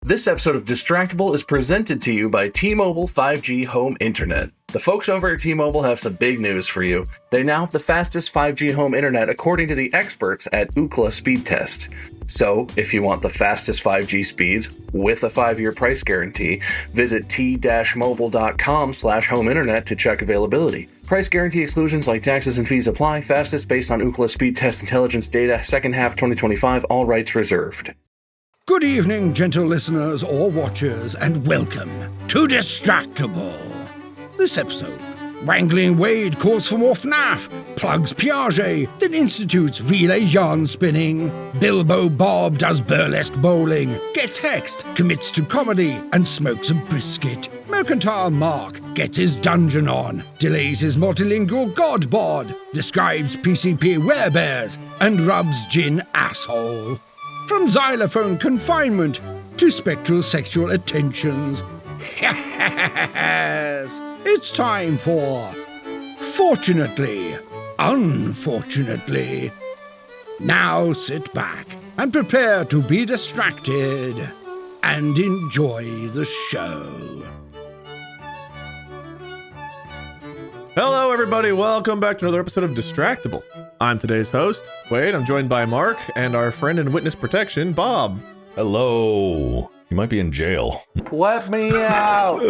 This episode of Distractible is presented to you by T-Mobile 5G Home Internet. The folks over at T-Mobile have some big news for you. They now have the fastest 5G home internet according to the experts at Ookla Speed Test. So, if you want the fastest 5G speeds with a 5-year price guarantee, visit t-mobile.com/home internet to check availability. Price guarantee exclusions like taxes and fees apply. Fastest based on Ookla Speed Test intelligence data. Second half 2025. All rights reserved. Good evening, gentle listeners or watchers, and welcome to Distractible. This episode, Wrangling Wade calls for more FNAF, plugs Piaget, then institutes relay yarn spinning, Bilbo Bob does burlesque bowling, gets hexed, commits to comedy, and smokes a brisket. Mercantile Mark gets his dungeon on, delays his multilingual god bod, describes PCP werebears, and rubs gin asshole. From xylophone confinement to spectral sexual attentions. Yes, it's time for Fortunately, Unfortunately. Now sit back and prepare to be distracted and enjoy the show. Hello, everybody. Welcome back to another episode of Distractible. I'm today's host, Wade. I'm joined by Mark and our friend in witness protection, Bob. Hello. You might be in jail. Let me out!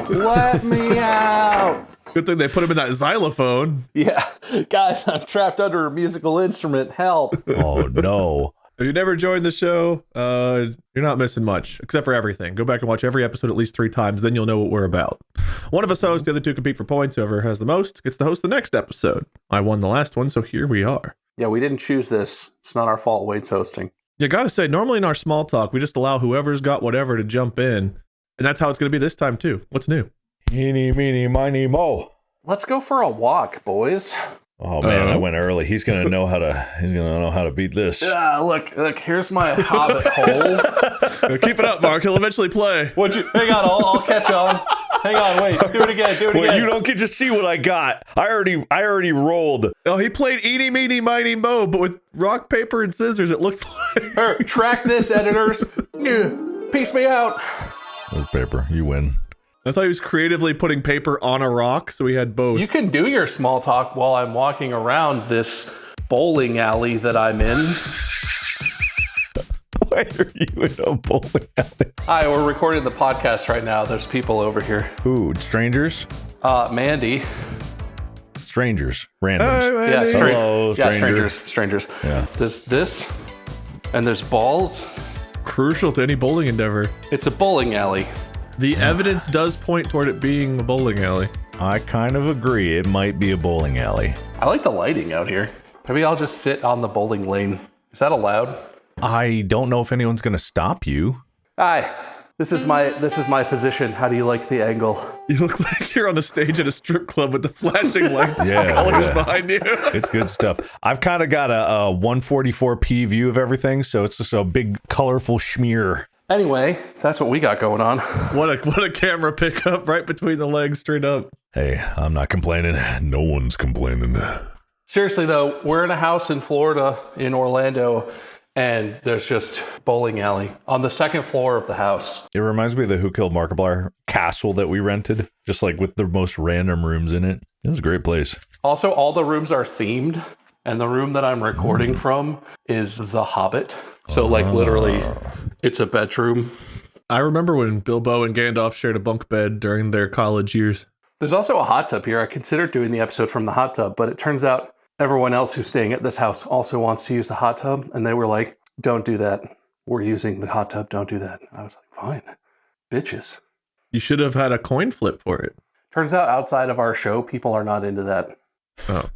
Let me out! Good thing they put him in that xylophone. Yeah, guys, I'm trapped under a musical instrument. Help! Oh, no. If you never joined the show, you're not missing much, except for everything. Go back and watch every episode at least 3 times, then you'll know what we're about. One of us hosts, the other 2 compete for points. Whoever has the most gets to host the next episode. I won the last one, so here we are. Yeah, we didn't choose this. It's not our fault Wade's hosting. You gotta say, normally in our small talk, we just allow whoever's got whatever to jump in. And that's how it's gonna be this time, too. What's new? Eeny, meeny, miny, mo. Let's go for a walk, boys. Oh man, I went early. He's gonna know how to beat this. Yeah, look, here's my hobbit hole. Keep it up, Mark. He'll eventually play. Hang on, I'll catch on. Hang on, wait, do it again. Well, you don't get to see what I got. I already rolled. Oh, he played Eeny, Meeny, Miny, Mo, but with rock, paper, and scissors, it looked like. Track this, editors. Piece me out. There's paper. You win. I thought he was creatively putting paper on a rock, so he had both. You can do your small talk while I'm walking around this bowling alley that I'm in. Why are you in a bowling alley? Hi, we're recording the podcast right now. There's people over here. Who? Strangers? Mandy. Strangers. Randoms. Yeah, Hello, stranger. Strangers. Yeah. There's this, and there's balls. Crucial to any bowling endeavor. It's a bowling alley. The evidence does point toward it being a bowling alley. I kind of agree. It might be a bowling alley. I like the lighting out here. Maybe I'll just sit on the bowling lane. Is that allowed? I don't know if anyone's going to stop you. Hi, this is my position. How do you like the angle? You look like you're on a stage at a strip club with the flashing lights and colors behind you. It's good stuff. I've kind of got a 144p view of everything, so it's just a big, colorful schmear. Anyway, that's what we got going on. What a camera pickup right between the legs, straight up. Hey, I'm not complaining. No one's complaining. Seriously though, we're in a house in Florida, in Orlando, and there's just bowling alley on the 2nd floor of the house. It reminds me of the Who Killed Markiplier castle that we rented, just like with the most random rooms in it. It was a great place. Also, all the rooms are themed, and the room that I'm recording from is The Hobbit. So literally, it's a bedroom. I remember when Bilbo and Gandalf shared a bunk bed during their college years. There's also a hot tub here. I considered doing the episode from the hot tub, but it turns out everyone else who's staying at this house also wants to use the hot tub. And they were like, don't do that. We're using the hot tub. Don't do that. I was like, fine. Bitches. You should have had a coin flip for it. Turns out outside of our show, people are not into that. Oh.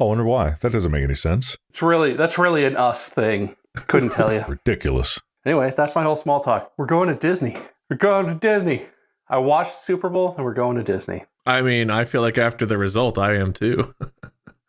I wonder why. That doesn't make any sense. That's really an us thing. Couldn't tell you. Ridiculous. Anyway, that's my whole small talk. We're going to Disney. I watched Super Bowl and we're going to Disney. I mean, I feel like after the result, I am too.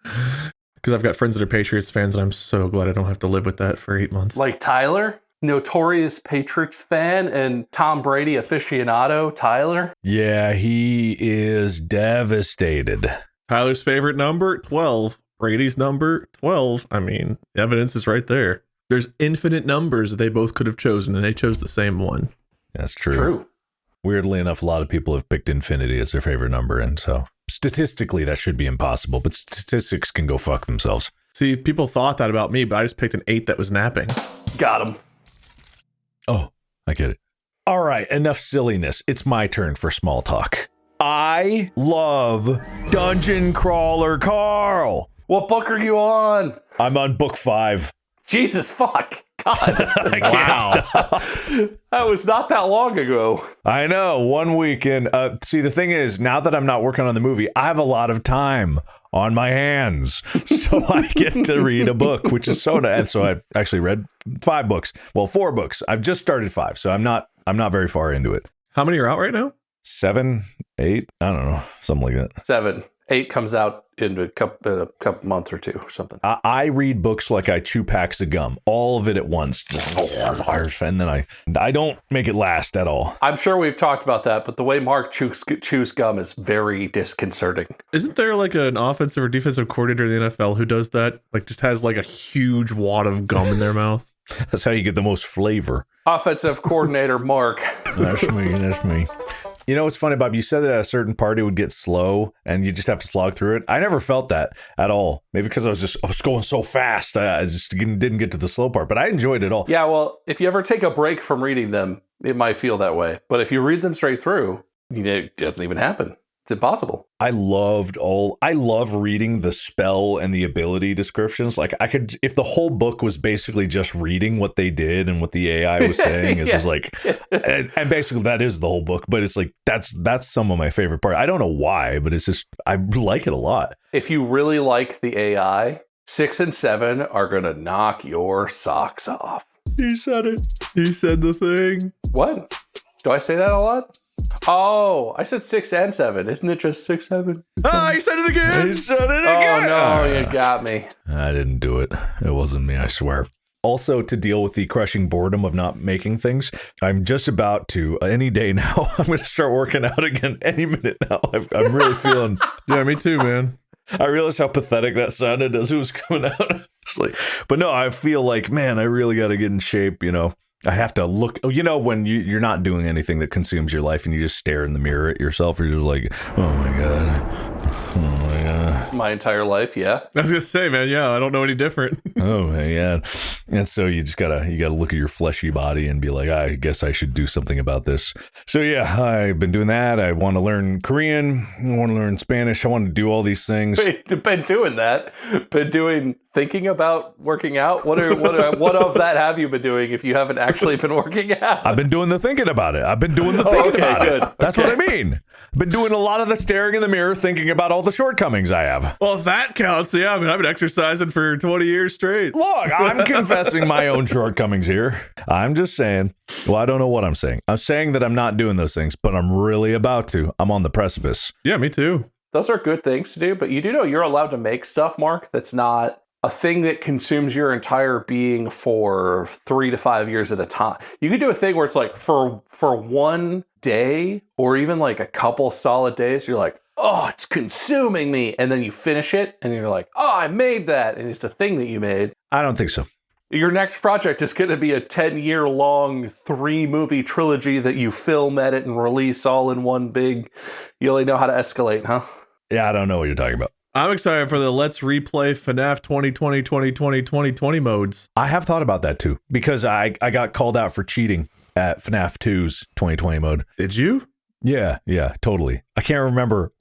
Because I've got friends that are Patriots fans, and I'm so glad I don't have to live with that for 8 months. Like Tyler, notorious Patriots fan and Tom Brady aficionado, Tyler. Yeah, he is devastated. Tyler's favorite number, 12. Brady's number, 12. I mean, evidence is right there. There's infinite numbers that they both could have chosen, and they chose the same one. That's true. True. Weirdly enough, a lot of people have picked infinity as their favorite number, and so statistically that should be impossible, but statistics can go fuck themselves. See, people thought that about me, but I just picked an 8 that was napping. Got him. Oh, I get it. All right, enough silliness. It's my turn for small talk. I love Dungeon Crawler Carl. What book are you on? I'm on book 5. Jesus fuck. God. I can't stop. That was not that long ago. I know, 1 week in. See, the thing is, now that I'm not working on the movie, I have a lot of time on my hands, so I get to read a book, which is so nice. So I've actually read 5 books. Well, 4 books. I've just started 5, so I'm not very far into it. How many are out right now? 7, 8, I don't know, something like that. 7. 8 comes out in a couple months or 2 or something. I read books like I chew packs of gum, all of it at once, and then I don't make it last at all. I'm sure we've talked about that, but the way Mark chews gum is very disconcerting. Isn't there like an offensive or defensive coordinator in the NFL who does that? Like just has like a huge wad of gum in their mouth? That's how you get the most flavor. Offensive coordinator Mark. That's me. You know what's funny, Bob? You said that a certain party would get slow and you just have to slog through it. I never felt that at all. Maybe because I was going so fast. I just didn't get to the slow part, but I enjoyed it all. Yeah, well, if you ever take a break from reading them, it might feel that way. But if you read them straight through, it doesn't even happen. It's impossible. I love reading the spell and the ability descriptions. Like I could, if the whole book was basically just reading what they did and what the AI was saying, it's just like, and basically that is the whole book, but it's like, that's some of my favorite part. I don't know why, but it's just, I like it a lot. If you really like the AI, 6 and 7 are going to knock your socks off. He said it. He said the thing. What? Do I say that a lot? Oh, I said 6 and 7. Isn't it just 6, 7? Ah, he said it again. He said it again. Oh, no, you got me. I didn't do it. It wasn't me, I swear. Also, to deal with the crushing boredom of not making things, I'm just about to, any day now, I'm going to start working out again any minute now. I'm really feeling... Yeah, me too, man. I realized how pathetic that sounded as it was coming out. It's like, but no, I feel like, man, I really got to get in shape, you know. I have to look, you know, when you're not doing anything that consumes your life and you just stare in the mirror at yourself, you're just like, oh my God. My entire life, yeah. I was going to say, man, yeah, I don't know any different. Oh my God. And so you gotta look at your fleshy body and be like, I guess I should do something about this. So yeah, I've been doing that. I want to learn Korean. I want to learn Spanish. I want to do all these things. Been doing that. Thinking about working out. What of that have you been doing if you haven't actually been working out? I've been doing the thinking about it. About good. it. That's what I mean. I've been doing a lot of the staring in the mirror, thinking about all the shortcomings I have. Well, if that counts, yeah, I mean, I've been exercising for 20 years straight. Look, I'm confessing my own shortcomings here. I'm just saying, well, I don't know what I'm saying. I'm saying that I'm not doing those things, but I'm really about to. I'm on the precipice. Yeah, me too. Those are good things to do, but you do know you're allowed to make stuff, Mark, that's not a thing that consumes your entire being for 3 to 5 years at a time. You could do a thing where it's like for one day or even like a couple solid days, you're like, oh, it's consuming me. And then you finish it and you're like, oh, I made that. And it's a thing that you made. I don't think so. Your next project is going to be a 10-year-long 3-movie trilogy that you film, edit, and release all in one big... You only know how to escalate, huh? Yeah, I don't know what you're talking about. I'm excited for the Let's Replay FNAF 2020, 2020, 2020 modes. I have thought about that too, because I got called out for cheating at FNAF 2's 2020 mode. Did you? Yeah, totally. I can't remember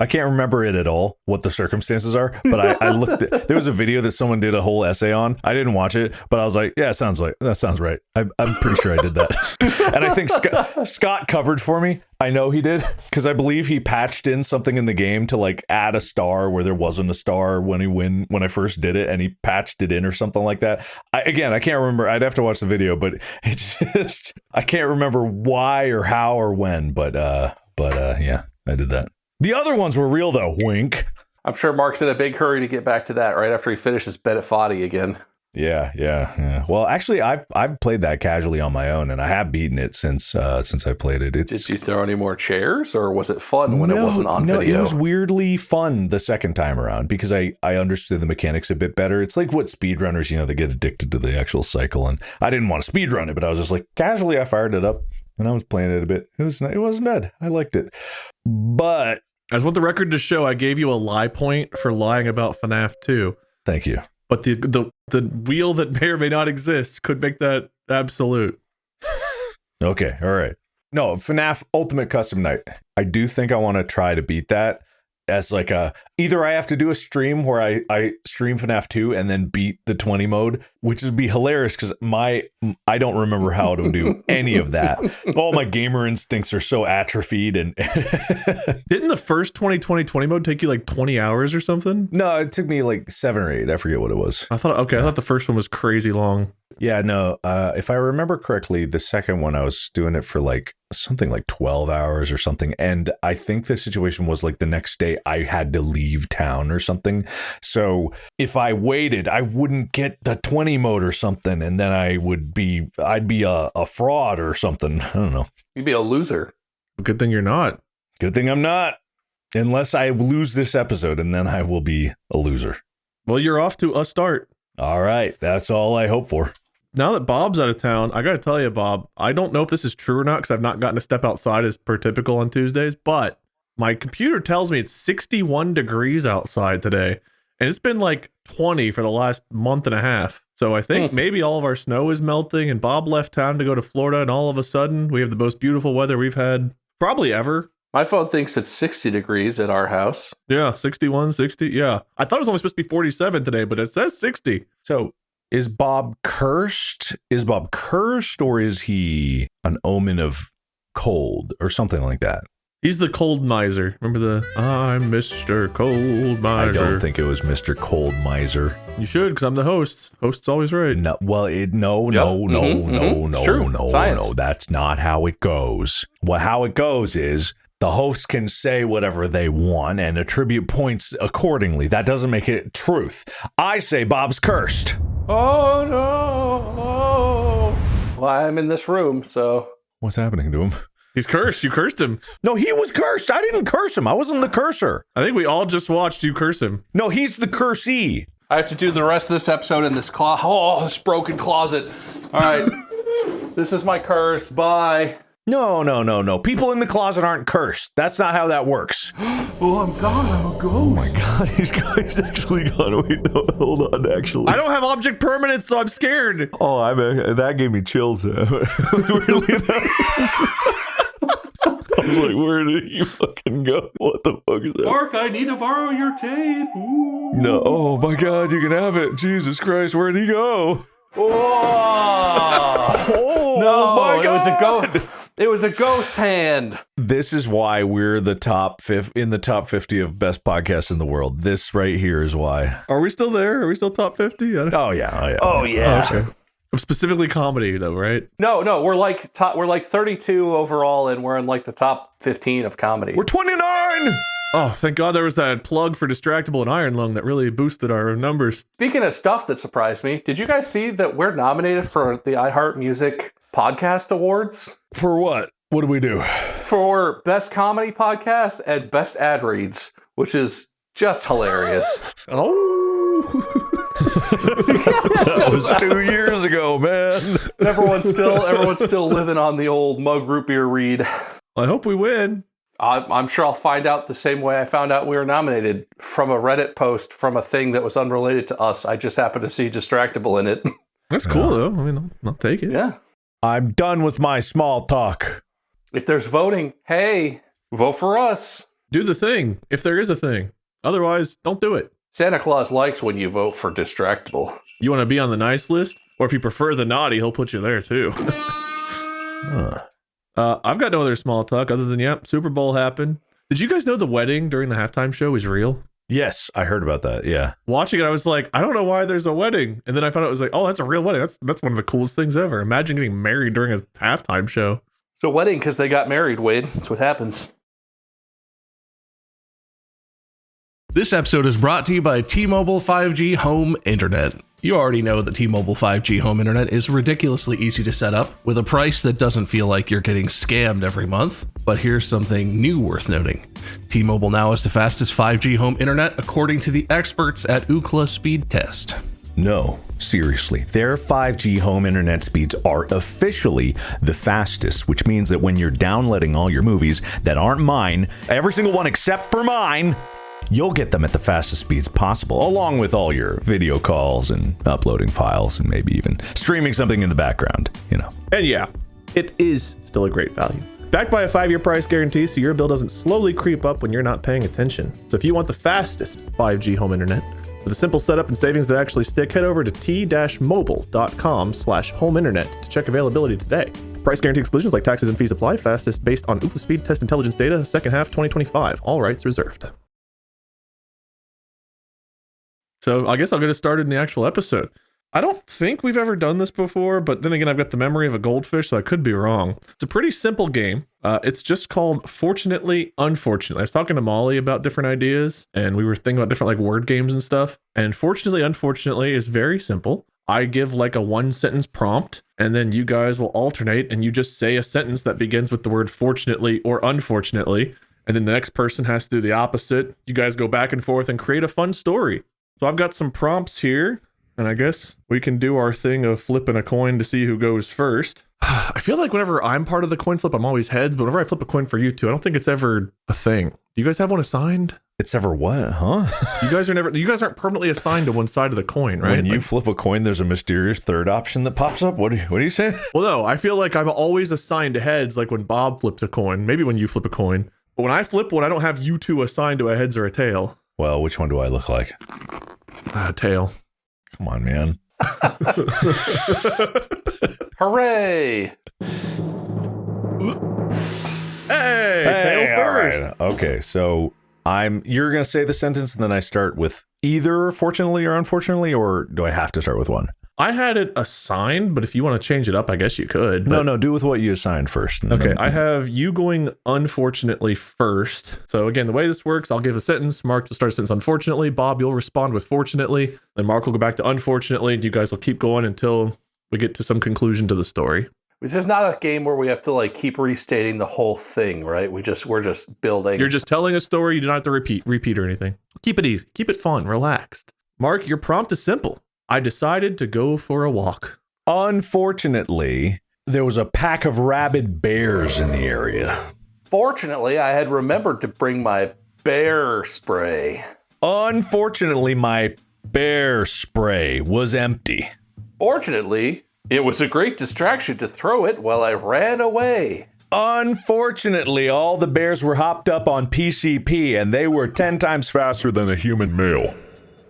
it at all, what the circumstances are, but I looked at, there was a video that someone did a whole essay on. I didn't watch it, but I was like, yeah, that sounds right. I'm pretty sure I did that. And I think Scott covered for me. I know he did, because I believe he patched in something in the game to like add a star where there wasn't a star when I first did it, and he patched it in or something like that. I can't remember. I'd have to watch the video, but it's just, I can't remember why or how or when, but yeah, I did that. The other ones were real though, wink. I'm sure Mark's in a big hurry to get back to that right after he finishes Bed Foddy again. Yeah. Well, actually, I've played that casually on my own, and I have beaten it since I played it. Did you throw any more chairs, or was it fun when it wasn't on video? No, it was weirdly fun the second time around because I understood the mechanics a bit better. It's like what speedrunners, they get addicted to the actual cycle, and I didn't want to speedrun it, but I was just like, casually, I fired it up. and I was playing it a bit. It wasn't bad. I liked it. But I just want the record to show I gave you a lie point for lying about FNAF 2. thank you. But the wheel that may or may not exist could make that absolute. Okay, all right. No, FNAF Ultimate Custom Night. I do think I want to try to beat that as like either I have to do a stream where I stream FNAF 2 and then beat the 20 mode, which would be hilarious because I don't remember how to do any of that. All my gamer instincts are so atrophied. And didn't the first 2020 mode take you like 20 hours or something? No, it took me like 7 or 8. I forget what it was. I thought the first one was crazy long. Yeah, no. If I remember correctly, the second one I was doing it for like something like 12 hours or something. And I think the situation was like the next day I had to leave town or something. So if I waited, I wouldn't get the 20 mode or something. And then I'd be a fraud or something. I don't know. You'd be a loser. Good thing you're not. Good thing I'm not. Unless I lose this episode, and then I will be a loser. Well, you're off to a start. All right. That's all I hope for. Now that Bob's out of town, I got to tell you, Bob, I don't know if this is true or not because I've not gotten to step outside as per typical on Tuesdays, but my computer tells me it's 61 degrees outside today, and it's been like 20 for the last month and a half. So I think maybe all of our snow is melting, and Bob left town to go to Florida, and all of a sudden we have the most beautiful weather we've had probably ever. My phone thinks it's 60 degrees at our house. Yeah, 61, 60. Yeah. I thought it was only supposed to be 47 today, but it says 60. So is Bob cursed? Is Bob cursed, or is he an omen of cold or something like that? He's the cold miser. Remember I'm Mr. Cold Miser. I don't think it was Mr. Cold Miser. You should, because I'm the host. Host's always right. No, well, no. It's true. Science. No, that's not how it goes. Well, how it goes is the host can say whatever they want and attribute points accordingly. That doesn't make it truth. I say Bob's cursed. Oh, no. Well, I'm in this room, so. What's happening to him? He's cursed. You cursed him. No, he was cursed. I didn't curse him. I wasn't the cursor. I think we all just watched you curse him. No, he's the cursee. I have to do the rest of this episode in this this broken closet. All right. This is my curse. Bye. No. People in the closet aren't cursed. That's not how that works. Oh, I'm gone. I'm a ghost. Oh my God, he's actually gone. Wait, no, hold on, actually. I don't have object permanence, so I'm scared. Oh, that gave me chills. I was like, where did he fucking go? What the fuck is that? Mark, I need to borrow your tape. Ooh. No, oh my God, you can have it. Jesus Christ, where'd he go? Oh, no, my God. It was a ghost hand. This is why we're in the top 50 of best podcasts in the world. This right here is why. Are we still there? Are we still top 50? Oh yeah. Oh yeah. Okay. Specifically comedy though, right? No, we're like 32 overall, and we're in like the top 15 of comedy. We're 29. Oh, thank God there was that plug for Distractible and Iron Lung that really boosted our numbers. Speaking of stuff that surprised me, did you guys see that we're nominated for the iHeart Music Podcast Awards? For what? What do we do? For Best Comedy Podcast and Best Ad Reads, which is just hilarious. Oh. That was 2 years ago, man. Everyone's still living on the old mug root beer read. I hope we win. I'm sure I'll find out the same way I found out we were nominated, from a Reddit post from a thing that was unrelated to us. I just happened to see Distractible in it. That's cool, though. I mean, I'll take it. Yeah. I'm done with my small talk. If there's voting, hey, vote for us. Do the thing, if there is a thing. Otherwise, don't do it. Santa Claus likes when you vote for Distractible. You want to be on the nice list? Or if you prefer the naughty, he'll put you there, too. I've got no other small talk other than, Super Bowl happened. Did you guys know the wedding during the halftime show is real? Yes, I heard about that, yeah. Watching it, I was like, I don't know why there's a wedding. And then I found out it was like, oh, that's a real wedding. That's one of the coolest things ever. Imagine getting married during a halftime show. It's a wedding because they got married, Wade. That's what happens. This episode is brought to you by T-Mobile 5G Home Internet. You already know that T-Mobile 5G Home Internet is ridiculously easy to set up with a price that doesn't feel like you're getting scammed every month. But here's something new worth noting. T-Mobile now has the fastest 5G home internet according to the experts at Ookla Speed Test. No, seriously. Their 5G home internet speeds are officially the fastest, which means that when you're downloading all your movies that aren't mine, every single one except for mine, you'll get them at the fastest speeds possible, along with all your video calls and uploading files and maybe even streaming something in the background, you know. And yeah, it is still a great value. Backed by a 5-year price guarantee, so your bill doesn't slowly creep up when you're not paying attention. So if you want the fastest 5G home internet, with a simple setup and savings that actually stick, head over to t-mobile.com/home internet to check availability today. Price guarantee exclusions like taxes and fees apply. Fastest based on Ookla Speed Test Intelligence data, second half 2025. All rights reserved. So I guess I'll get us started in the actual episode. I don't think we've ever done this before, but then again, I've got the memory of a goldfish, so I could be wrong. It's a pretty simple game. It's just called Fortunately, Unfortunately. I was talking to Molly about different ideas, and we were thinking about different like word games and stuff. And Fortunately, Unfortunately is very simple. I give like a 1-sentence prompt, and then you guys will alternate, and you just say a sentence that begins with the word fortunately or unfortunately, and then the next person has to do the opposite. You guys go back and forth and create a fun story. So I've got some prompts here. And I guess we can do our thing of flipping a coin to see who goes first. I feel like whenever I'm part of the coin flip, I'm always heads, but whenever I flip a coin for you two, I don't think it's ever a thing. Do you guys have one assigned? It's ever what, huh? You guys aren't permanently assigned to one side of the coin, right? When you flip a coin, there's a mysterious third option that pops up? What are you saying? Well, no, I feel like I'm always assigned to heads, like when Bob flips a coin, maybe when you flip a coin. But when I flip one, I don't have you two assigned to a heads or a tail. Well, which one do I look like? Tail. Come on, man. Hooray! Hey, tail first. Right. Okay, so you're gonna say the sentence and then I start with either fortunately or unfortunately, or do I have to start with one? I had it assigned, but if you want to change it up, I guess you could. But... No, do with what you assigned first. Okay, I have you going unfortunately first. So again, the way this works, I'll give a sentence. Mark will start a sentence unfortunately. Bob, you'll respond with fortunately. Then Mark will go back to unfortunately. And you guys will keep going until we get to some conclusion to the story. This is not a game where we have to like keep restating the whole thing, right? We're just building. You're just telling a story. You don't have to repeat or anything. Keep it easy. Keep it fun. Relaxed. Mark, your prompt is simple. I decided to go for a walk. Unfortunately, there was a pack of rabid bears in the area. Fortunately, I had remembered to bring my bear spray. Unfortunately, my bear spray was empty. Fortunately, it was a great distraction to throw it while I ran away. Unfortunately, all the bears were hopped up on PCP and they were 10 times faster than a human male.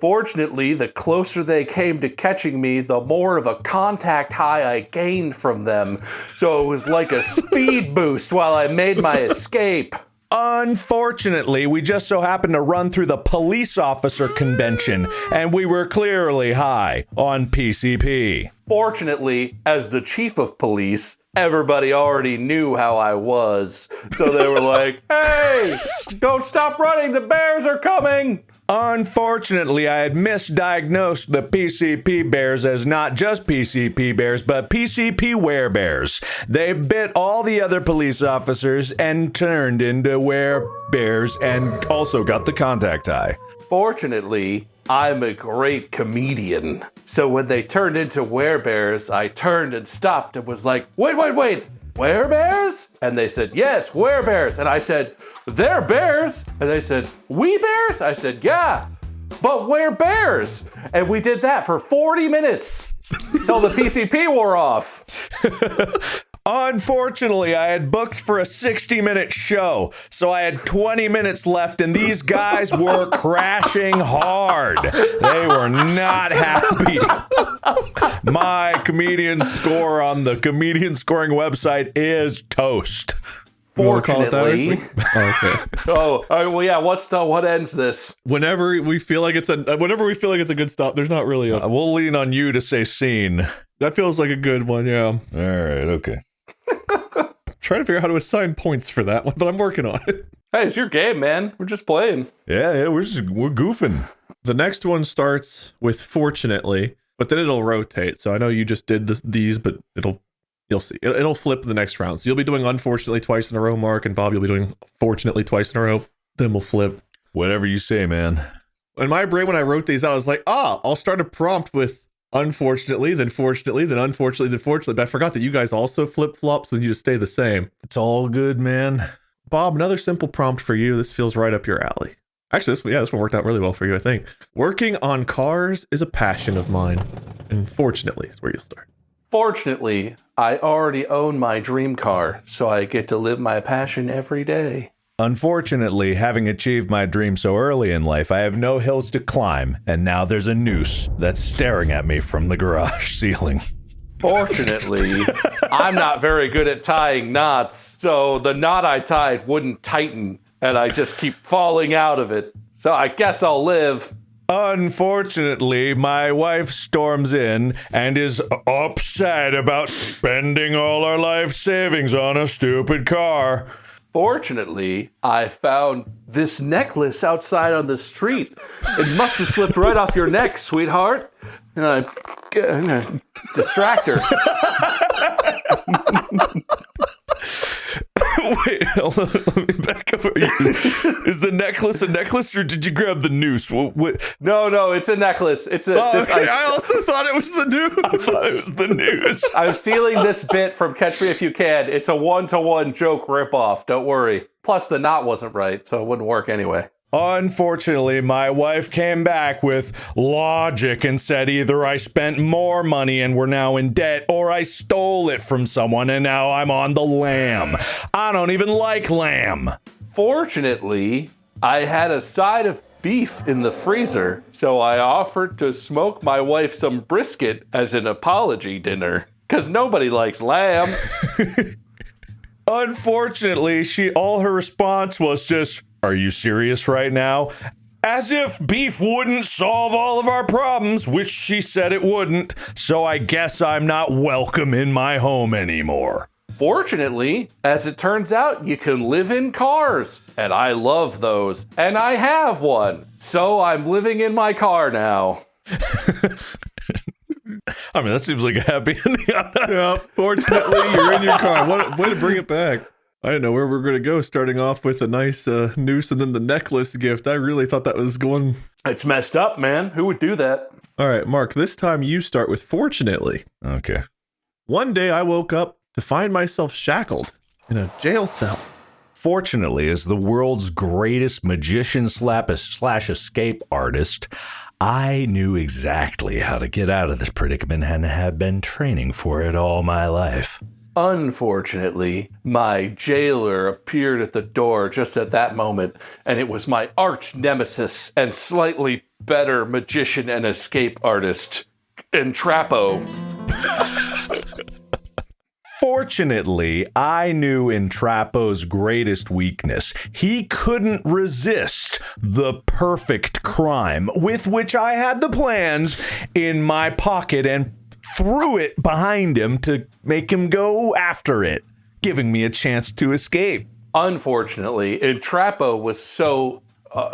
Fortunately, the closer they came to catching me, the more of a contact high I gained from them. So it was like a speed boost while I made my escape. Unfortunately, we just so happened to run through the police officer convention, and we were clearly high on PCP. Fortunately, as the chief of police, everybody already knew how I was. So they were like, hey, don't stop running, the bears are coming. Unfortunately, I had misdiagnosed the PCP bears as not just PCP bears, but PCP werebears. They bit all the other police officers and turned into werebears and also got the contact high. Fortunately, I'm a great comedian. So when they turned into werebears, I turned and stopped and was like, wait, werebears? And they said, yes, werebears. And I said, they're bears. And they said, we bears? I said, yeah, but we're bears. And we did that for 40 minutes till the PCP wore off. Unfortunately, I had booked for a 60-minute show, so I had 20 minutes left, and these guys were crashing hard. They were not happy. My comedian score on the comedian scoring website is toast. Fortunately. Okay. What ends this? Whenever we feel like it's a good stop, there's not really a. We'll lean on you to say scene. That feels like a good one, yeah. All right, okay. Trying to figure out how to assign points for that one, but I'm working on it. Hey, it's your game, man. We're just playing. Yeah, we're goofing. The next one starts with fortunately, but then it'll rotate. So I know you just did these, but you'll see. It'll flip the next round. So you'll be doing unfortunately twice in a row, Mark, and Bob, you'll be doing fortunately twice in a row. Then we'll flip. Whatever you say, man. In my brain, when I wrote these out, I was like, I'll start a prompt with unfortunately, then fortunately, then unfortunately, then fortunately. But I forgot that you guys also flip-flop, so you just stay the same. It's all good, man. Bob, another simple prompt for you. This feels right up your alley. Actually, this one worked out really well for you, I think. Working on cars is a passion of mine. And fortunately is where you'll start. Fortunately, I already own my dream car, so I get to live my passion every day. Unfortunately, having achieved my dream so early in life, I have no hills to climb, and now there's a noose that's staring at me from the garage ceiling. Fortunately, I'm not very good at tying knots, so the knot I tied wouldn't tighten, and I just keep falling out of it. So I guess I'll live. Unfortunately, my wife storms in and is upset about spending all our life savings on a stupid car. Fortunately, I found this necklace outside on the street. It must have slipped right off your neck, sweetheart. And I'm gonna distract her. Wait, hold on, let me back up. Is the necklace a necklace, or did you grab the noose? What? No, it's a necklace. It's a. I also thought it was the noose. I thought it was the noose. I'm stealing this bit from Catch Me If You Can. It's a one-to-one joke ripoff. Don't worry. Plus, the knot wasn't right, so it wouldn't work anyway. Unfortunately, my wife came back with logic and said either I spent more money and we're now in debt, or I stole it from someone and now I'm on the lam. I don't even like lamb. Fortunately, I had a side of beef in the freezer, so I offered to smoke my wife some brisket as an apology dinner, because nobody likes lamb. Unfortunately, all her response was just, "Are you serious right now?" As if beef wouldn't solve all of our problems, which she said it wouldn't, so I guess I'm not welcome in my home anymore. Fortunately, as it turns out, you can live in cars, and I love those, and I have one, so I'm living in my car now. I mean, that seems like a happy ending. Yeah, fortunately, you're in your car. Way to bring it back. I didn't know where we were going to go, starting off with a nice noose and then the necklace gift. I really thought that was going... It's messed up, man. Who would do that? All right, Mark, this time you start with fortunately. Okay. One day I woke up to find myself shackled in a jail cell. Fortunately, as the world's greatest magician slash escape artist, I knew exactly how to get out of this predicament and have been training for it all my life. Unfortunately, my jailer appeared at the door just at that moment, and it was my arch nemesis and slightly better magician and escape artist, Entrapo. Fortunately, I knew Entrapo's greatest weakness. He couldn't resist the perfect crime, with which I had the plans in my pocket and threw it behind him to make him go after it, giving me a chance to escape. Unfortunately, Entrapo was so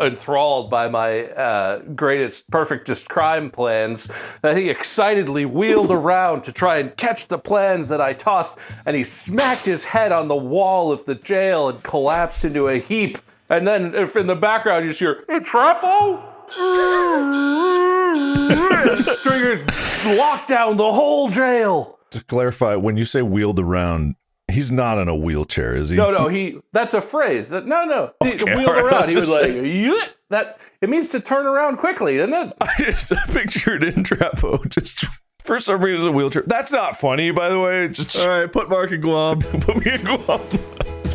enthralled by my greatest, perfectest crime plans that he excitedly wheeled around to try and catch the plans that I tossed, and he smacked his head on the wall of the jail and collapsed into a heap. And then if in the background you just hear, Entrapo? Triggered lockdown the whole jail. To clarify, when you say wheeled around, he's not in a wheelchair, is he? No, that's a phrase. No. Okay, Wheeled right, around. He was like, say... that. It means to turn around quickly, doesn't it? I just pictured Entrapo just for some reason a wheelchair. That's not funny, by the way. All right, put Mark in Guam. Put me in Guam.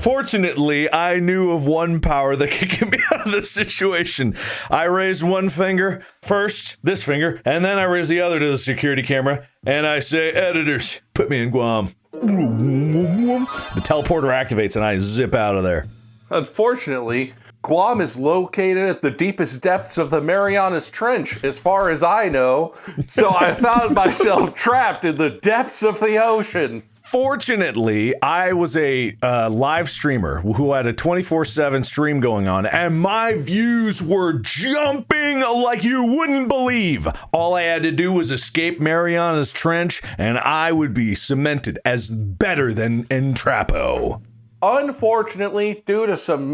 Fortunately, I knew of one power that could get me out of this situation. I raised one finger, first this finger, and then I raised the other to the security camera, and I say, editors, put me in Guam. The teleporter activates and I zip out of there. Unfortunately, Guam is located at the deepest depths of the Marianas Trench, as far as I know, so I found myself trapped in the depths of the ocean. Fortunately, I was a live streamer who had a 24/7 stream going on, and my views were jumping like you wouldn't believe. All I had to do was escape Mariana's Trench, and I would be cemented as better than Entrapo. Unfortunately, due to some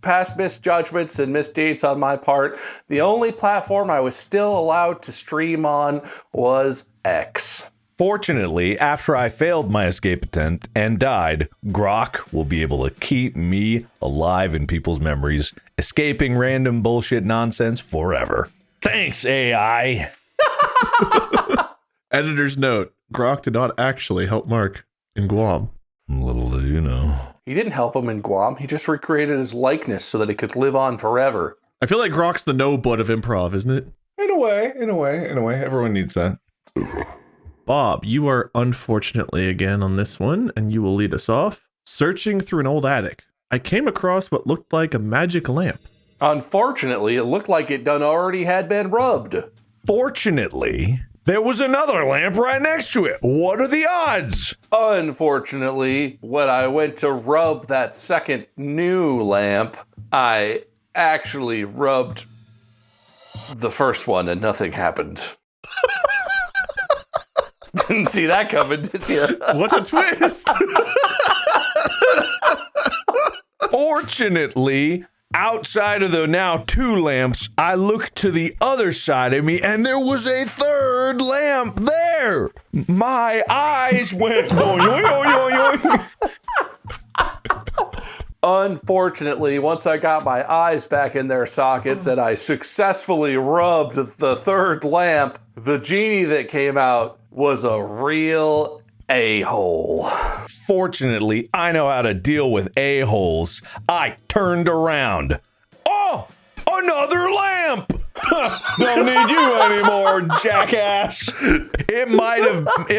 past misjudgments and misdeeds on my part, the only platform I was still allowed to stream on was X. Fortunately, after I failed my escape attempt and died, Grok will be able to keep me alive in people's memories, escaping random bullshit nonsense forever. Thanks, AI. Editor's note, Grok did not actually help Mark in Guam. Little do you know. He didn't help him in Guam. He just recreated his likeness so that he could live on forever. I feel like Grok's the no-but of improv, isn't it? In a way. Everyone needs that. Bob, you are unfortunately again on this one, and you will lead us off. Searching through an old attic, I came across what looked like a magic lamp. Unfortunately, it looked like it done already had been rubbed. Fortunately, there was another lamp right next to it. What are the odds? Unfortunately, when I went to rub that second new lamp, I actually rubbed the first one and nothing happened. Didn't see that coming, did you? What a twist! Fortunately, outside of the now 2 lamps, I looked to the other side of me and there was a third lamp there. My eyes went yoing, yoing, yoing, yoing. Unfortunately, once I got my eyes back in their sockets and I successfully rubbed the third lamp, the genie that came out was a real a-hole. Fortunately, I know how to deal with a-holes. I turned around. Oh, another lamp! Don't need you anymore, jackass. It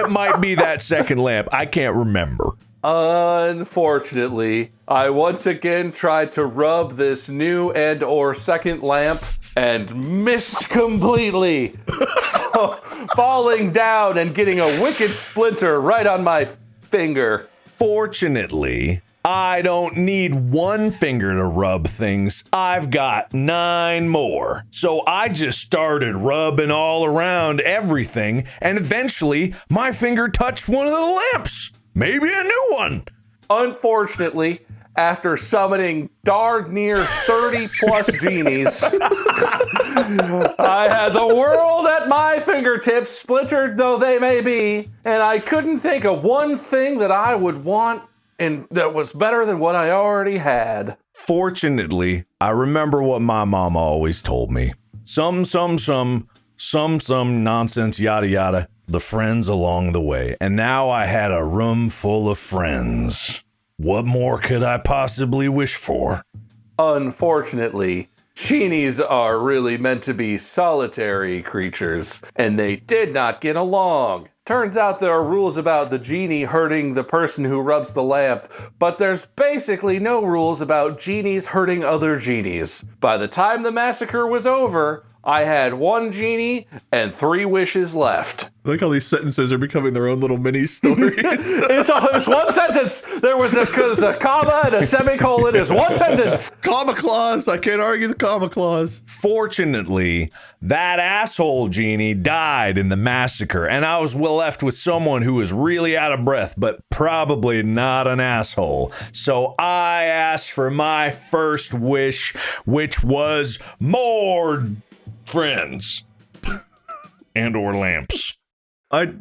might be that second lamp. I can't remember. Unfortunately, I once again tried to rub this new and or second lamp and missed completely, falling down and getting a wicked splinter right on my finger. Fortunately, I don't need 1 finger to rub things. I've got 9 more. So I just started rubbing all around everything, and eventually my finger touched one of the lamps. Maybe a new one. Unfortunately, after summoning darn near 30 plus genies, I had the world at my fingertips, splintered though they may be, and I couldn't think of one thing that I would want and that was better than what I already had. Fortunately, I remember what my mama always told me. Some nonsense, yada yada. The friends along the way. And now I had a room full of friends. What more could I possibly wish for? Unfortunately, genies are really meant to be solitary creatures, and they did not get along. Turns out there are rules about the genie hurting the person who rubs the lamp, but there's basically no rules about genies hurting other genies. By the time the massacre was over, I had 1 genie and 3 wishes left. I like how these sentences are becoming their own little mini stories. It's 1 sentence. There was a comma and a semicolon. It's 1 sentence. Comma clause. I can't argue the comma clause. Fortunately, that asshole genie died in the massacre, and I was left with someone who was really out of breath, but probably not an asshole. So I asked for my first wish, which was more friends and or lamps.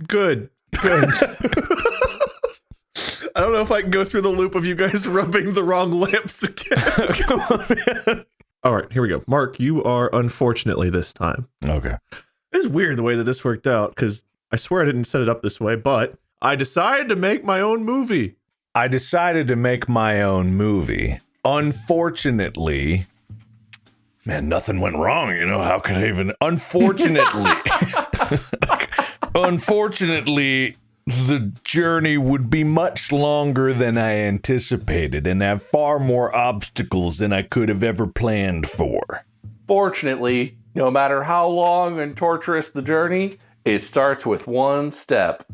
Good. I don't know if I can go through the loop of you guys rubbing the wrong lamps again. Come on, man. All right, here we go. Mark, you are unfortunately this time. Okay. It's weird the way that this worked out, because I swear I didn't set it up this way, but I decided to make my own movie. Unfortunately, man, nothing went wrong, you know, how could I even... Unfortunately, the journey would be much longer than I anticipated and have far more obstacles than I could have ever planned for. Fortunately, no matter how long and torturous the journey, it starts with 1 step,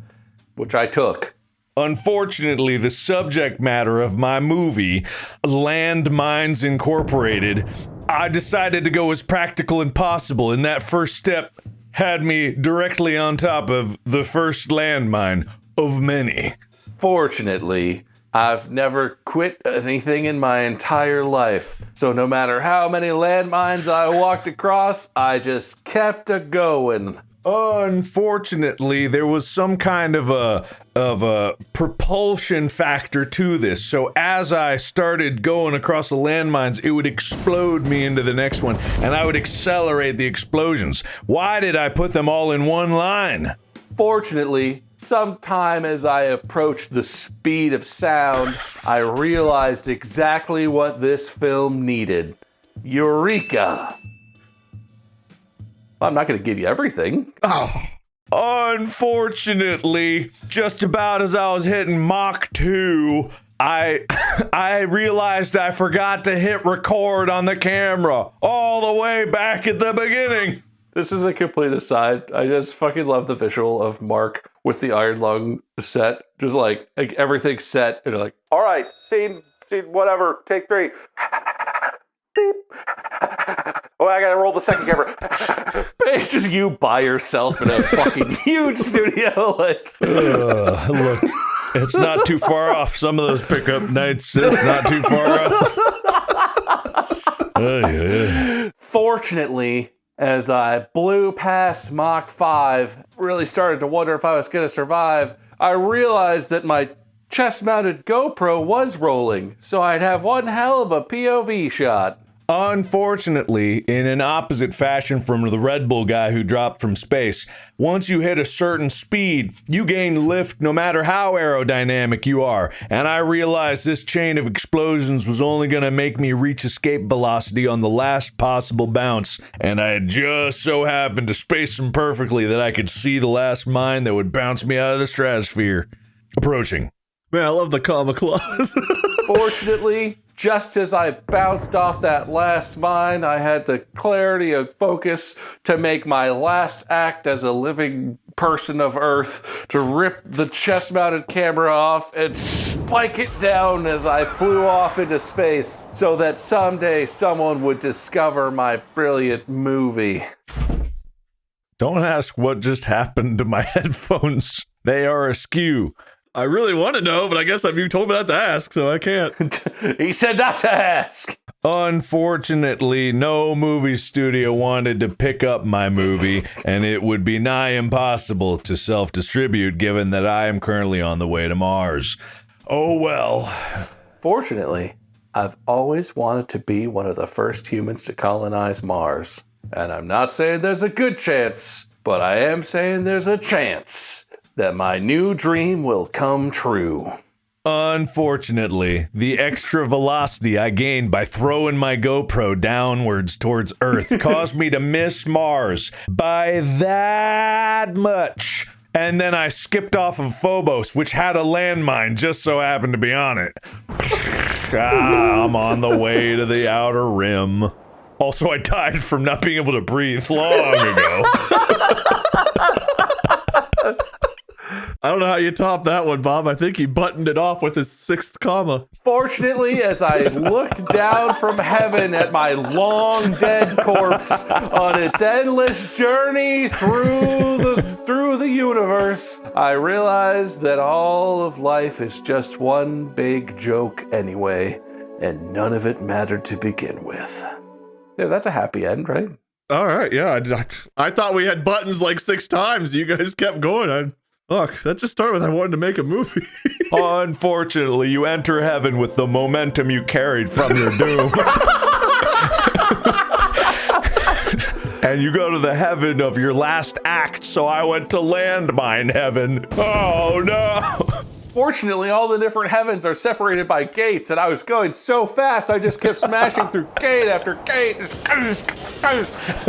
which I took. Unfortunately, the subject matter of my movie, Landmines Incorporated, I decided to go as practical as possible, and that first step had me directly on top of the first landmine of many. Fortunately, I've never quit anything in my entire life. So no matter how many landmines I walked across, I just kept a-going. Unfortunately, there was some kind of a propulsion factor to this. So as I started going across the landmines, it would explode me into the next one, and I would accelerate the explosions. Why did I put them all in one line? Fortunately, sometime as I approached the speed of sound, I realized exactly what this film needed. Eureka! I'm not going to give you everything. Oh, Unfortunately, just about as I was hitting Mach 2, I realized I forgot to hit record on the camera all the way back at the beginning. This is a complete aside. I just fucking love the visual of Mark with the iron lung set. Just like everything's set. And like, all right, scene, whatever, take 3. Beep. Oh, I gotta roll the second camera. It's just you by yourself in a fucking huge studio. Like, look, it's not too far off. Some of those pickup nights, it's not too far off. Fortunately, as I blew past Mach 5, really started to wonder if I was gonna survive, I realized that my chest-mounted GoPro was rolling, so I'd have one hell of a POV shot. Unfortunately, in an opposite fashion from the Red Bull guy who dropped from space, once you hit a certain speed, you gain lift no matter how aerodynamic you are, and I realized this chain of explosions was only going to make me reach escape velocity on the last possible bounce, and I had just so happened to space them perfectly that I could see the last mine that would bounce me out of the stratosphere. Approaching. man, I love the comma clause. Fortunately, just as I bounced off that last mine, I had the clarity of focus to make my last act as a living person of Earth, to rip the chest-mounted camera off and spike it down as I flew off into space so that someday someone would discover my brilliant movie. Don't ask what just happened to my headphones. They are askew. I really want to know, but I guess you told me not to ask, so I can't. He said not to ask. Unfortunately, no movie studio wanted to pick up my movie, and it would be nigh impossible to self-distribute given that I am currently on the way to Mars. Oh well. Fortunately, I've always wanted to be one of the first humans to colonize Mars. And I'm not saying there's a good chance, but I am saying there's a chance that my new dream will come true. Unfortunately, the extra velocity I gained by throwing my GoPro downwards towards Earth caused me to miss Mars by that much. And then I skipped off of Phobos, which had a landmine, just so happened to be on it. I'm on the way to the outer rim. Also, I died from not being able to breathe long ago. I don't know how you top that one, Bob. I think he buttoned it off with his 6th comma. Fortunately, as I looked down from heaven at my long dead corpse on its endless journey through the universe, I realized that all of life is just one big joke anyway, and none of it mattered to begin with. Yeah, that's a happy end, right? All right, yeah. I thought we had buttons like 6 times. You guys kept going. Look, that just started with I wanted to make a movie. Unfortunately, you enter heaven with the momentum you carried from your doom. And you go to the heaven of your last act, so I went to landmine heaven. Oh no! Fortunately, all the different heavens are separated by gates, and I was going so fast, I just kept smashing through gate after gate,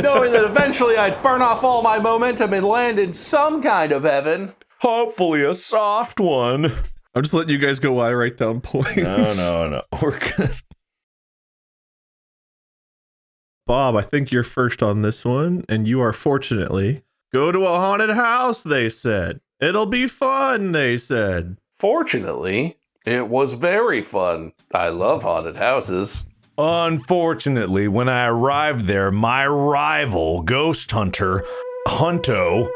knowing that eventually I'd burn off all my momentum and land in some kind of heaven. Hopefully a soft one. I'm just letting you guys go while I write down points. No. We're good. Bob, I think you're first on this one, and you are fortunately. Go to a haunted house, they said. It'll be fun, they said. Fortunately, it was very fun. I love haunted houses. Unfortunately, when I arrived there, my rival, Ghost Hunter, Hunto,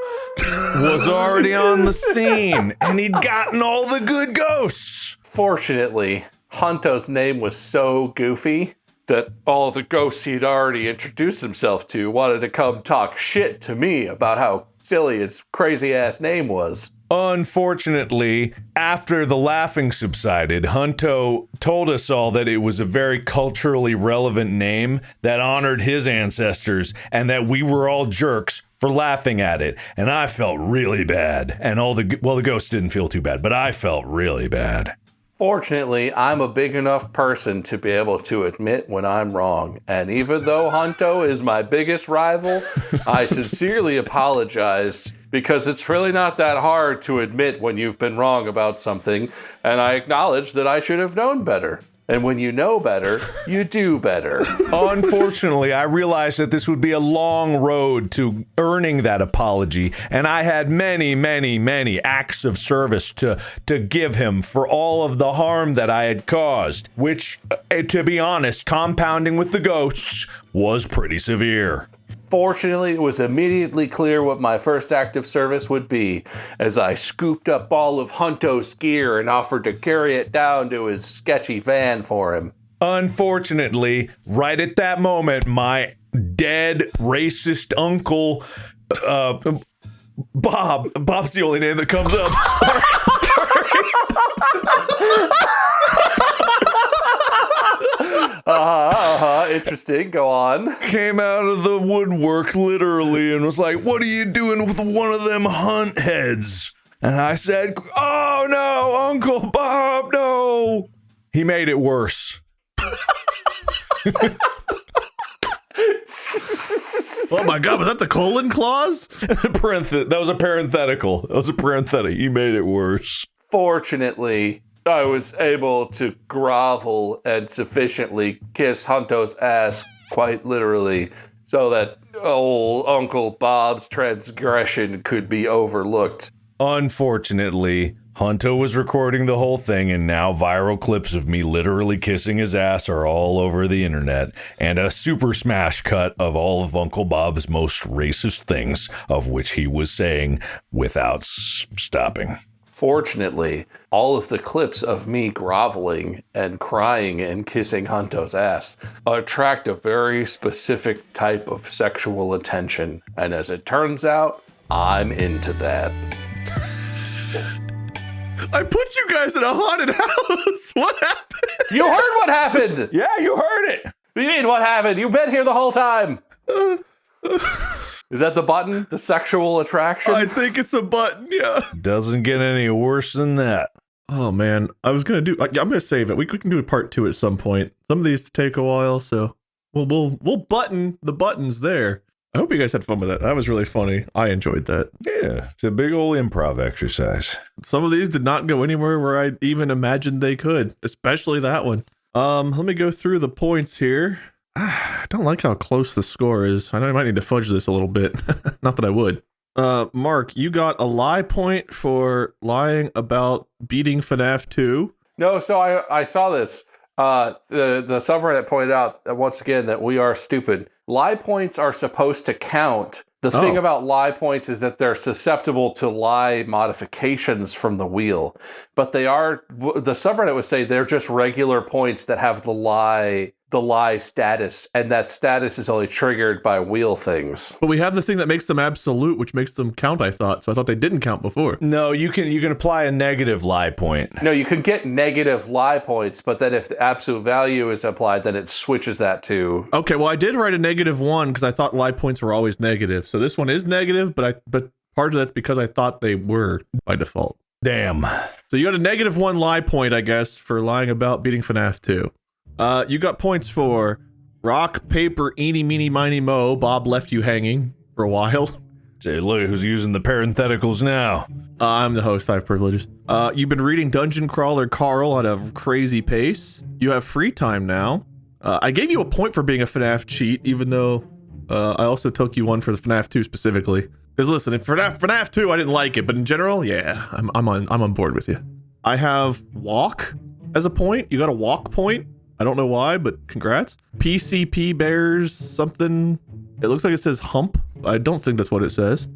was already on the scene, and he'd gotten all the good ghosts. Fortunately, Hunto's name was so goofy that all the ghosts he'd already introduced himself to wanted to come talk shit to me about how silly his crazy-ass name was. Unfortunately, after the laughing subsided, Hunto told us all that it was a very culturally relevant name that honored his ancestors and that we were all jerks for laughing at it. And I felt really bad. And the ghosts didn't feel too bad, but I felt really bad. Fortunately, I'm a big enough person to be able to admit when I'm wrong. And even though Hunto is my biggest rival, I sincerely apologized because it's really not that hard to admit when you've been wrong about something. And I acknowledge that I should have known better. And when you know better, you do better. Unfortunately, I realized that this would be a long road to earning that apology, and I had many, many, many acts of service to give him for all of the harm that I had caused, which, to be honest, compounding with the ghosts, was pretty severe. Fortunately, it was immediately clear what my first act of service would be, as I scooped up all of Hunto's gear and offered to carry it down to his sketchy van for him. Unfortunately, right at that moment, my dead racist uncle, Bob's the only name that comes up. Interesting. Go on. Came out of the woodwork literally and was like, "What are you doing with one of them hunt heads?" And I said, "Oh no, Uncle Bob, no." He made it worse. Oh my God, was that the colon clause? That was a parenthetical. He made it worse. Fortunately, I was able to grovel and sufficiently kiss Hunto's ass, quite literally, so that old Uncle Bob's transgression could be overlooked. Unfortunately, Hunto was recording the whole thing, and now viral clips of me literally kissing his ass are all over the internet, and a super smash cut of all of Uncle Bob's most racist things, of which he was saying without stopping. Fortunately, all of the clips of me groveling and crying and kissing Hunto's ass attract a very specific type of sexual attention. And as it turns out, I'm into that. I put you guys in a haunted house. What happened? You heard what happened! Yeah, you heard it. What do you mean what happened? You've been here the whole time. Is that the button? The sexual attraction? I think it's a button, yeah. Doesn't get any worse than that. Oh man, I'm gonna save it. We can do a part 2 at some point. Some of these take a while, so we'll button the buttons there. I hope you guys had fun with that. That was really funny. I enjoyed that. Yeah, it's a big old improv exercise. Some of these did not go anywhere where I even imagined they could, especially that one. Let me go through the points here. I don't like how close the score is. I know I might need to fudge this a little bit. Not that I would. Mark, you got a lie point for lying about beating FNAF 2. No, so I saw this. The subreddit pointed out once again that we are stupid. Lie points are supposed to count. The thing about lie points is that they're susceptible to lie modifications from the wheel. But the subreddit would say they're just regular points that have the lie status, and that status is only triggered by wheel things. But we have the thing that makes them absolute, which makes them count, I thought. So I thought they didn't count before. No, you can apply a negative lie point. No, you can get negative lie points, but then if the absolute value is applied, then it switches that to... Okay, well, I did write a -1 because I thought lie points were always negative. So this one is negative, but part of that's because I thought they were by default. Damn. So you got a -1 lie point, I guess, for lying about beating FNAF 2. You got points for rock, paper, eeny, meeny, miny, mo. Bob left you hanging for a while. Say, look who's using the parentheticals now. I'm the host. I have privileges. You've been reading Dungeon Crawler Carl at a crazy pace. You have free time now. I gave you a point for being a FNAF cheat, even though I also took you one for the FNAF 2 specifically. Because listen, if FNAF 2, I didn't like it, but in general, yeah, I'm on board with you. I have walk as a point. You got a walk point. I don't know why, but congrats. PCP bears something. It looks like it says hump. I don't think that's what it says.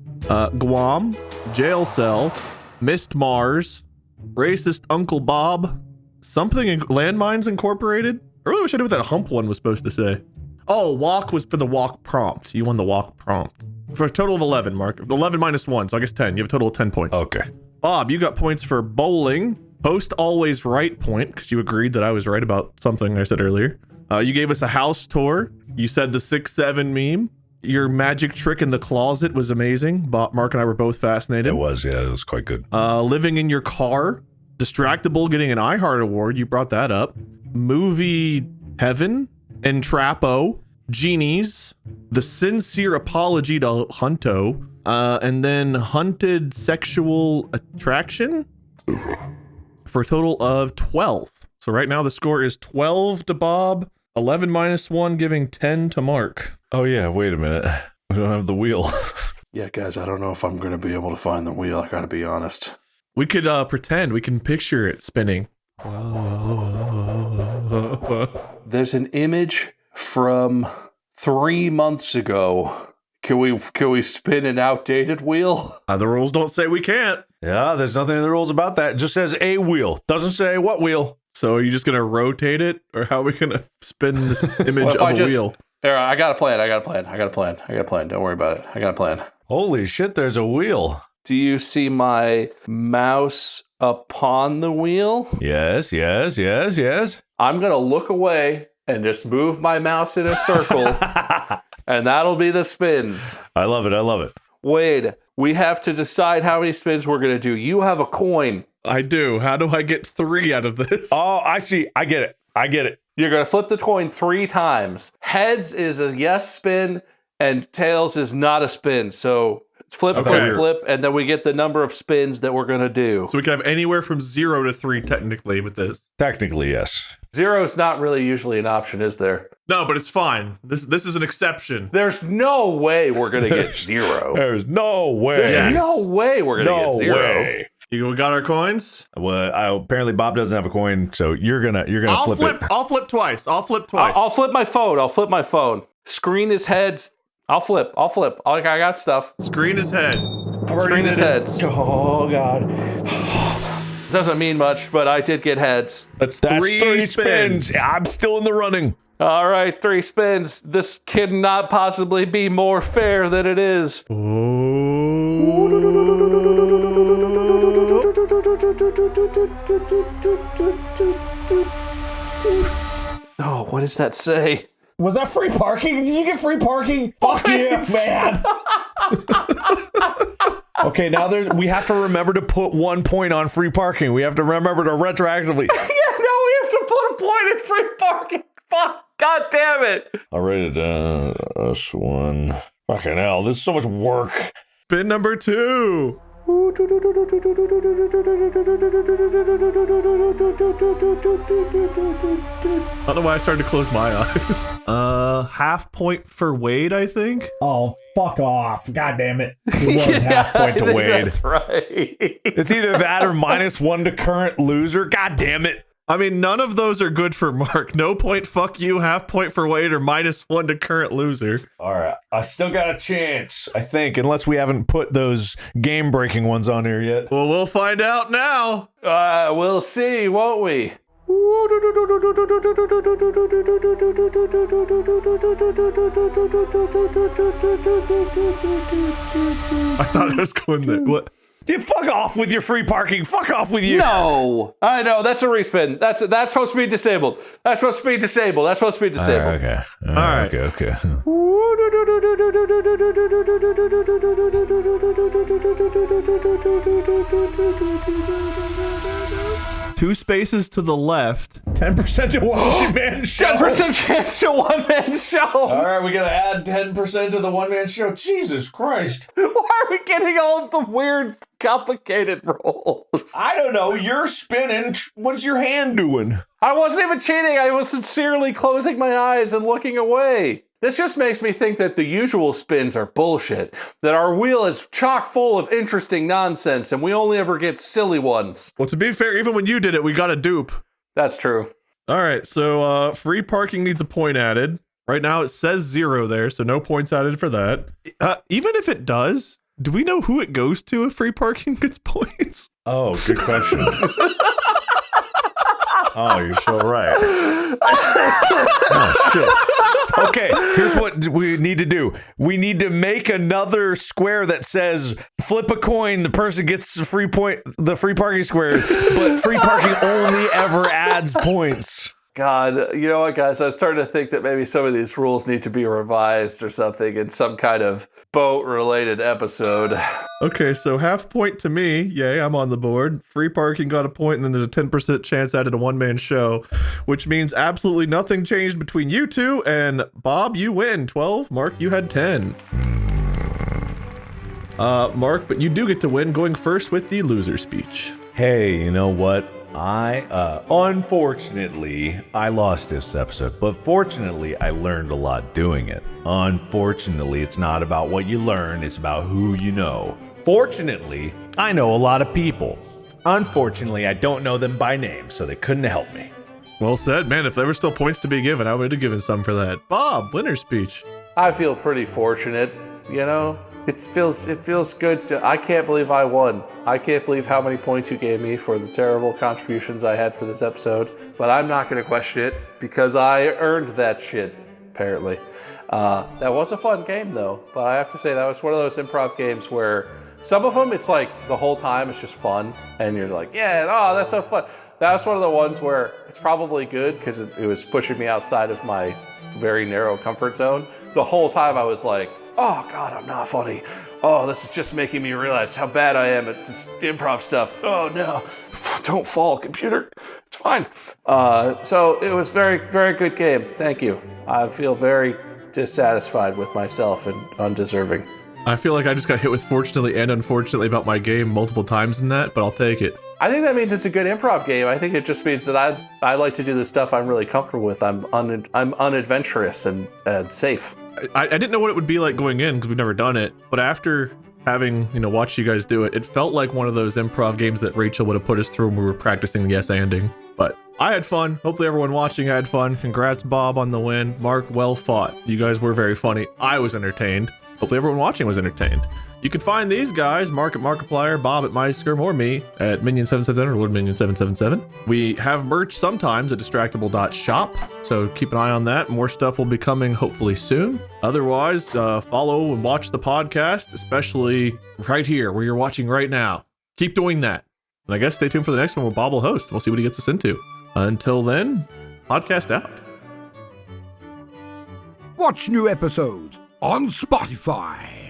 Guam, jail cell, missed Mars, racist Uncle Bob, something Landmines Incorporated. I really wish I knew what that hump one was supposed to say. Oh, walk was for the walk prompt. You won the walk prompt. For a total of 11, Mark. 11 minus 1, so I guess 10. You have a total of 10 points. Okay. Bob, you got points for bowling. Host always right point, because you agreed that I was right about something I said earlier. You gave us a house tour. You said the 6-7 meme. Your magic trick in the closet was amazing. Mark and I were both fascinated. It was quite good. Living in your car. Distractible getting an iHeart Award. You brought that up. Movie Heaven. Entrapo. Genies. The Sincere Apology to Hunto. And then Hunted Sexual Attraction. For a total of 12. So right now the score is 12 to Bob, 11 minus 1, giving 10 to Mark. Oh yeah, wait a minute. We don't have the wheel. Yeah, guys, I don't know if I'm going to be able to find the wheel. I got to be honest. We could pretend. We can picture it spinning. There's an image from 3 months ago. Can we spin an outdated wheel? The rules don't say we can't. Yeah, there's nothing in the rules about that. It just says a wheel. Doesn't say what wheel. So are you just going to rotate it? Or how are we going to spin this image of a wheel? Here, I got a plan. Don't worry about it. I got a plan. Holy shit, there's a wheel. Do you see my mouse upon the wheel? Yes. I'm going to look away and just move my mouse in a circle, and that'll be the spins. I love it. Wade, we have to decide how many spins we're going to do. You have a coin. I do. How do I get 3 out of this? Oh, I see. I get it. You're going to flip the coin 3 times. Heads is a yes spin, and tails is not a spin. So flip, and then we get the number of spins that we're going to do. So we can have anywhere from 0 to 3 technically with this. Technically, yes. 0 is not really usually an option, is there? No, but it's fine. This is an exception. There's no way we're going to get 0. There's no way. There's no way we're going to get 0. Way. We got our coins? Well, apparently Bob doesn't have a coin, so you're gonna flip it. I'll flip twice. I'll flip my phone. Screen is heads. I'll flip. I got stuff. Screen is heads. Screen is heads. Oh God. Doesn't mean much, but I did get heads. That's 3 spins. Yeah, I'm still in the running. All right, 3 spins. This cannot possibly be more fair than it is. Oh, what does that say? Was that free parking? Did you get free parking? Fuck you, man. Okay, now we have to remember to put 1 point on free parking. We have to remember to retroactively. Yeah, no, we have to put a point in free parking. Fuck, God damn it. I'll write it down. S1. Fucking hell, this is so much work. Spin number 2. I don't know why I started to close my eyes. Half point for Wade, I think. Oh, fuck off. God damn it. It was half point to Wade. That's right. It's either that or -1 to current loser. God damn it. I mean, none of those are good for Mark. No point, fuck you, half point for Wade, or -1 to current loser. All right. I still got a chance, I think, unless we haven't put those game-breaking ones on here yet. Well, we'll find out now. We'll see, won't we? I thought I was going there. What? Dude, fuck off with your free parking. Fuck off with you. No, I know that's a respin. That's supposed to be disabled. That's supposed to be disabled. Okay. All right. Okay. 2 spaces to the left. 10% to one-man show. 10% chance to one-man show. All right, we gotta add 10% to the one-man show. Jesus Christ. Why are we getting all of the weird, complicated rolls? I don't know. You're spinning. What's your hand doing? I wasn't even cheating. I was sincerely closing my eyes and looking away. This just makes me think that the usual spins are bullshit, that our wheel is chock full of interesting nonsense, and we only ever get silly ones. Well, to be fair, even when you did it, we got a dupe. That's true. All right, so free parking needs a point added. Right now it says 0 there, so no points added for that. Even if it does, do we know who it goes to if free parking gets points? Oh, good question. Oh, you're so right. Oh, shit. Okay, here's what we need to do. We need to make another square that says flip a coin, the person gets the free parking square, but free parking only ever adds points. God, you know what, guys? I was starting to think that maybe some of these rules need to be revised or something in some kind of boat-related episode. Okay, so half point to me. Yay, I'm on the board. Free parking got a point, and then there's a 10% chance added a one-man show, which means absolutely nothing changed between you two. And Bob, you win 12. Mark, you had 10. Mark, but you do get to win going first with the loser speech. Hey, you know what? Unfortunately, I lost this episode, but fortunately, I learned a lot doing it. Unfortunately, it's not about what you learn, it's about who you know. Fortunately, I know a lot of people. Unfortunately, I don't know them by name, so they couldn't help me. Well said, man. If there were still points to be given, I would have given some for that. Bob, winner's speech. I feel pretty fortunate, you know? It feels good to. I can't believe I won. I can't believe how many points you gave me for the terrible contributions I had for this episode. But I'm not going to question it because I earned that shit, apparently. That was a fun game, though. But I have to say, that was one of those improv games where some of them, it's like the whole time it's just fun. And you're like, yeah, oh, that's so fun. That was one of the ones where it's probably good because it was pushing me outside of my very narrow comfort zone. The whole time I was like, oh, God, I'm not funny. Oh, this is just making me realize how bad I am at this improv stuff. Oh, no. Don't fall, computer. It's fine. So it was very, very good game. Thank you. I feel very dissatisfied with myself and undeserving. I feel like I just got hit with fortunately and unfortunately about my game multiple times in that, but I'll take it. I think that means it's a good improv game. I think it just means that I like to do the stuff I'm really comfortable with. I'm unadventurous and safe. I didn't know what it would be like going in because we've never done it, but after having watched you guys do it, it felt like one of those improv games that Rachel would have put us through when we were practicing the yes-anding. But I had fun. Hopefully everyone watching had fun. Congrats, Bob, on the win. Mark, well fought. You guys were very funny. I was entertained. Hopefully everyone watching was entertained. You can find these guys, Mark at Markiplier, Bob at MyScrim, or me at Minion777 or Lord Minion777. We have merch sometimes at Distractible.shop, so keep an eye on that. More stuff will be coming hopefully soon. Otherwise, follow and watch the podcast, especially right here where you're watching right now. Keep doing that. And I guess stay tuned for the next one where Bob will host. We'll see what he gets us into. Until then, podcast out. Watch new episodes on Spotify.